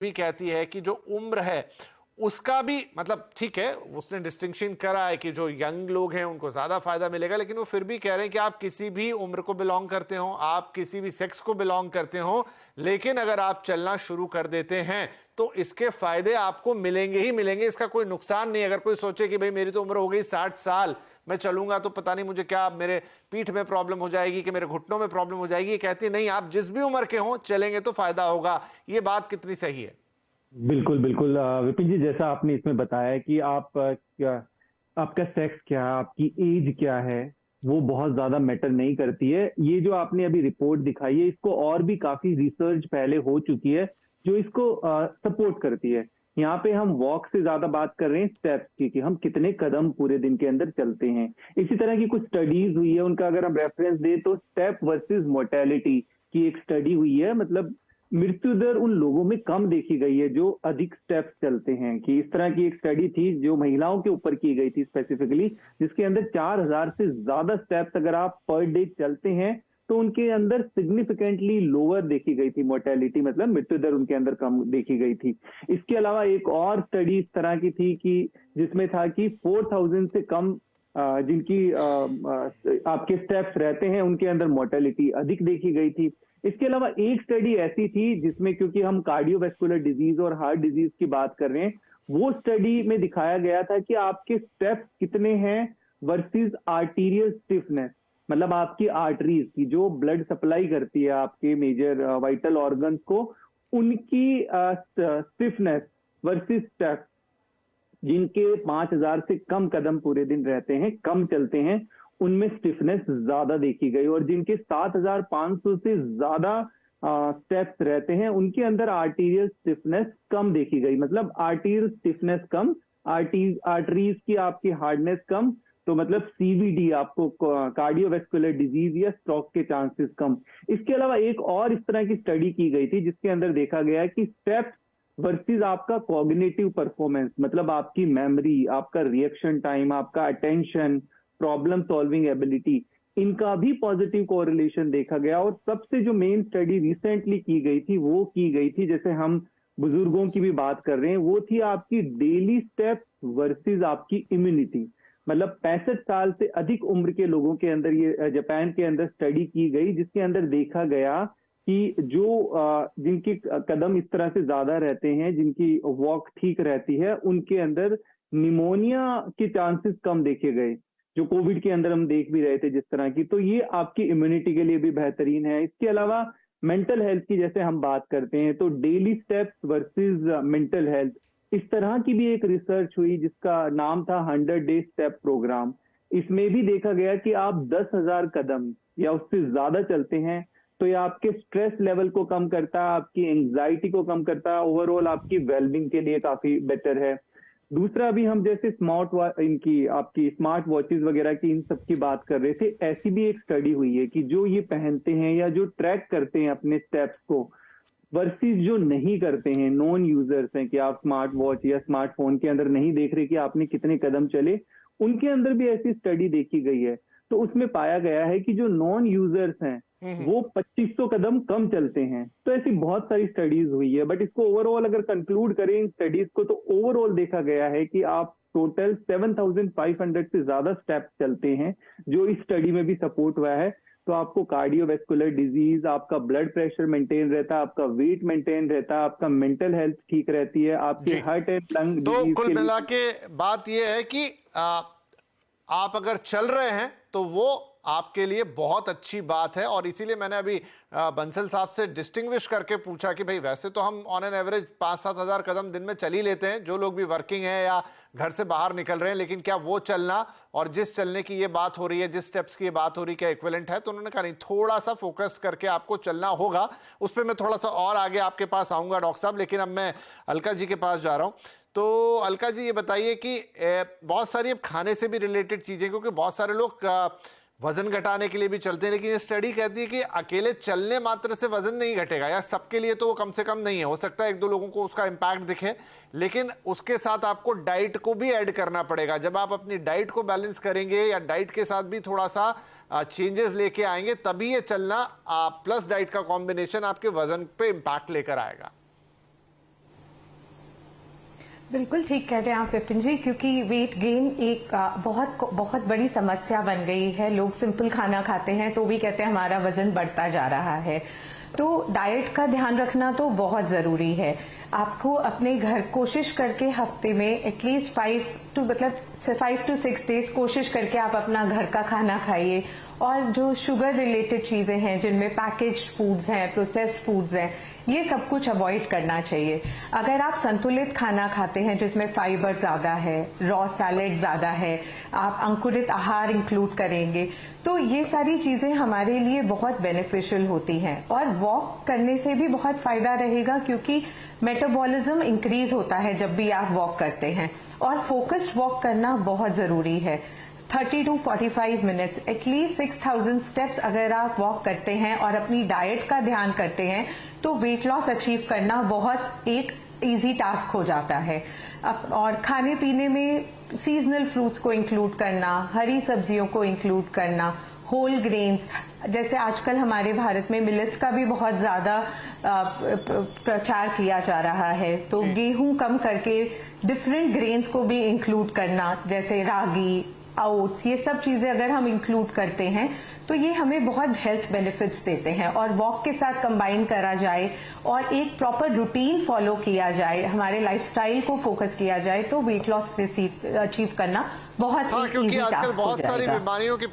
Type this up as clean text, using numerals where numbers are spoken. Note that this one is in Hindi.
भी कहती है कि जो उम्र है उसका भी मतलब ठीक है, उसने डिस्टिंक्शन करा है कि जो यंग लोग हैं उनको ज्यादा फायदा मिलेगा, लेकिन वो फिर भी कह रहे हैं कि आप किसी भी उम्र को बिलोंग करते हो, आप किसी भी सेक्स को बिलोंग करते हो, लेकिन अगर आप चलना शुरू कर देते हैं तो इसके फायदे आपको मिलेंगे ही मिलेंगे, इसका कोई नुकसान नहीं। अगर कोई सोचे कि भाई मेरी तो उम्र हो गई 60 साल, मैं चलूंगा तो पता नहीं मुझे क्या, मेरे पीठ में प्रॉब्लम हो जाएगी कि मेरे घुटनों में प्रॉब्लम हो जाएगी, ये कहती नहीं, आप जिस भी उम्र के हो चलेंगे तो फायदा होगा। ये बात कितनी सही है? बिल्कुल बिल्कुल विपिन जी, जैसा आपने इसमें बताया कि आप क्या, आपका सेक्स क्या है, आपकी एज क्या है, वो बहुत ज्यादा मैटर नहीं करती है। ये जो आपने अभी रिपोर्ट दिखाई है, इसको और भी काफी रिसर्च पहले हो चुकी है जो इसको सपोर्ट करती है। यहाँ पे हम वॉक से ज्यादा बात कर रहे हैं स्टेप्स की, कि हम कितने कदम पूरे दिन के अंदर चलते हैं। इसी तरह की कुछ स्टडीज हुई है, उनका अगर हम रेफरेंस दें तो स्टेप वर्सेस मोर्टेलिटी की एक स्टडी हुई है। मतलब मृत्यु दर उन लोगों में कम देखी गई है जो अधिक स्टेप्स चलते हैं। कि इस तरह की एक स्टडी थी जो महिलाओं के ऊपर की गई थी स्पेसिफिकली, जिसके अंदर 4000 से ज्यादा स्टेप्स अगर आप पर डे चलते हैं तो उनके अंदर सिग्निफिकेंटली लोअर देखी गई थी मोर्टेलिटी, मतलब मृत्यु दर उनके अंदर कम देखी गई थी। इसके अलावा एक और स्टडी इस तरह की थी कि जिसमें था कि 4000 से कम जिनकी आपके स्टेप्स रहते हैं उनके अंदर मोर्टेलिटी अधिक देखी गई थी। इसके अलावा एक स्टडी ऐसी थी जिसमें, क्योंकि हम कार्डियोवैस्कुलर डिजीज और हार्ट डिजीज की बात कर रहे हैं, वो स्टडी में दिखाया गया था कि आपके स्टेप्स कितने हैं वर्सेस आर्टीरियल स्टिफनेस, मतलब आपकी आर्टरीज की जो ब्लड सप्लाई करती है आपके मेजर वाइटल ऑर्गन्स को, उनकी स्टिफनेस वर्सेस स्टेप्स। जिनके 5000 से कम कदम पूरे दिन रहते हैं, कम चलते हैं, उनमें स्टिफनेस ज्यादा देखी गई। और जिनके 7500 से ज्यादा स्टेप्स रहते हैं उनके अंदर आर्टीरियल स्टिफनेस कम देखी गई। मतलब आर्टीरियल स्टिफनेस कम, आर्टरीज की आपकी हार्डनेस कम, तो मतलब सीवीडी, आपको कार्डियोवैस्कुलर डिजीज या स्ट्रोक के चांसेस कम। इसके अलावा एक और इस तरह की स्टडी की गई थी जिसके अंदर देखा गया कि स्टेप्स वर्सेस आपका कॉग्निटिव परफॉर्मेंस, मतलब आपकी मेमोरी, आपका रिएक्शन टाइम, आपका अटेंशन, प्रॉब्लम सॉल्विंग एबिलिटी, इनका भी पॉजिटिव कोरिलेशन देखा गया। और सबसे जो मेन स्टडी रिसेंटली की गई थी वो की गई थी, जैसे हम बुजुर्गों की भी बात कर रहे हैं, वो थी आपकी डेली स्टेप्स वर्सेस आपकी इम्यूनिटी। मतलब 65 साल से अधिक उम्र के लोगों के अंदर ये जापान के अंदर स्टडी की गई, जिसके अंदर देखा गया कि जो जिनके कदम इस तरह से ज्यादा रहते हैं, जिनकी वॉक ठीक रहती है, उनके अंदर निमोनिया के चांसेस कम देखे गए, जो कोविड के अंदर हम देख भी रहे थे जिस तरह की। तो ये आपकी इम्यूनिटी के लिए भी बेहतरीन है। इसके अलावा मेंटल हेल्थ की जैसे हम बात करते हैं तो daily steps versus mental health, इस तरह की भी एक रिसर्च हुई जिसका नाम था 100 डे स्टेप प्रोग्राम। इसमें भी देखा गया कि आप 10,000 कदम या उससे ज्यादा चलते हैं तो ये आपके स्ट्रेस लेवल को कम करता है, आपकी एंग्जाइटी को कम करता है, ओवरऑल आपकी वेलबींग के लिए काफी बेटर है। दूसरा भी हम जैसे इनकी आपकी स्मार्ट वॉचेस वगैरह की, इन सब की बात कर रहे थे, ऐसी भी एक स्टडी हुई है कि जो ये पहनते हैं या जो ट्रैक करते हैं अपने स्टेप्स को वर्सेस जो नहीं करते हैं, नॉन यूजर्स हैं, कि आप स्मार्ट वॉच या स्मार्टफोन के अंदर नहीं देख रहे कि आपने कितने कदम चले, उनके अंदर भी ऐसी स्टडी देखी गई है। तो उसमें पाया गया है कि जो नॉन यूजर्स हैं वो 2500 कदम कम चलते हैं। तो ऐसी बहुत सारी स्टडीज हुई है, बट इसको ओवरऑल अगर कंक्लूड करें इन स्टडीज को, तो ओवरऑल देखा गया है कि आप टोटल 7500 से ज्यादा स्टेप चलते हैं, जो इस स्टडी में भी सपोर्ट हुआ है। तो आपको कार्डियोवैस्कुलर डिजीज, आपका ब्लड प्रेशर मेंटेन रहता है, आपका वेट मेंटेन रहता है, आपका मेंटल हेल्थ ठीक रहती है, आपके हार्ट एंड लंग तो डिजीज कुल के मिला लिए। के बात यह है कि आप अगर चल रहे हैं तो वो आपके लिए बहुत अच्छी बात है। और इसीलिए मैंने अभी बंसल साहब से डिस्टिंग्विश करके पूछा कि भाई वैसे तो हम ऑन एन एवरेज 5-7 हजार कदम दिन में चल ही लेते हैं, जो लोग भी वर्किंग हैं या घर से बाहर निकल रहे हैं, लेकिन क्या वो चलना और जिस चलने की ये बात हो रही है, जिस स्टेप्स की ये बात हो रही है, क्या इक्विवेलेंट है? तो उन्होंने कहा नहीं, थोड़ा सा फोकस करके आपको चलना होगा। उस पर मैं थोड़ा सा और आगे आपके पास आऊंगा डॉक्टर साहब, लेकिन अब मैं अलका जी के पास जा रहा हूं। तो अलका जी ये बताइए कि बहुत सारी अब खाने से भी रिलेटेड चीजें, क्योंकि बहुत सारे लोग वजन घटाने के लिए भी चलते हैं, लेकिन ये स्टडी कहती है कि अकेले चलने मात्र से वजन नहीं घटेगा, या सबके लिए तो वो कम से कम नहीं है, हो सकता है 1-2 लोगों को उसका इंपैक्ट दिखे, लेकिन उसके साथ आपको डाइट को भी ऐड करना पड़ेगा। जब आप अपनी डाइट को बैलेंस करेंगे या डाइट के साथ भी थोड़ा सा चेंजेस लेके आएंगे, तभी ये चलना प्लस डाइट का कॉम्बिनेशन आपके वजन पे इंपैक्ट लेकर आएगा। बिल्कुल ठीक कह रहे हैं आप विपिन जी, क्योंकि वेट गेन एक बहुत बड़ी समस्या बन गई है। लोग सिंपल खाना खाते हैं तो भी कहते हैं हमारा वजन बढ़ता जा रहा है। तो डाइट का ध्यान रखना तो बहुत जरूरी है। आपको अपने घर कोशिश करके हफ्ते में एटलीस्ट 5 to 6 डेज कोशिश करके आप अपना घर का खाना खाइए। और जो शुगर रिलेटेड चीजें हैं, जिनमें पैकेज्ड फूड्स हैं, प्रोसेस्ड फूड्स हैं, ये सब कुछ अवॉइड करना चाहिए। अगर आप संतुलित खाना खाते हैं जिसमें फाइबर ज्यादा है, रॉ सैलेड ज्यादा है, आप अंकुरित आहार इंक्लूड करेंगे, तो ये सारी चीजें हमारे लिए बहुत बेनिफिशियल होती हैं। और वॉक करने से भी बहुत फायदा रहेगा, क्योंकि मेटाबॉलिज्म इंक्रीज होता है जब भी आप वॉक करते हैं। और फोकस्ड वॉक करना बहुत जरूरी है। 30 to 45 मिनट्स, एटलीस्ट 6000 स्टेप्स अगर आप वॉक करते हैं और अपनी डाइट का ध्यान करते हैं तो वेट लॉस अचीव करना बहुत एक इजी टास्क हो जाता है। और खाने पीने में सीजनल फ्रूट्स को इंक्लूड करना, हरी सब्जियों को इंक्लूड करना, होल ग्रेन्स, जैसे आजकल हमारे भारत में मिलेट्स का भी बहुत ज्यादा प्रचार किया जा रहा है, तो गेहूं कम करके डिफरेंट ग्रेन्स को भी इंक्लूड करना, जैसे रागी, ओट्स, ये सब चीजें अगर हम इंक्लूड करते हैं तो ये हमें बहुत हेल्थ बेनिफिट्स देते हैं। और वॉक के साथ कंबाइन करा जाए और एक प्रॉपर रूटीन फॉलो किया जाए, हमारे लाइफस्टाइल को फोकस किया जाए, तो वेट लॉस अचीव करना बहुत हाँ, क्योंकि ईजी आजकल टास्क हो बहुत सारी जाएगा। बीमारियों के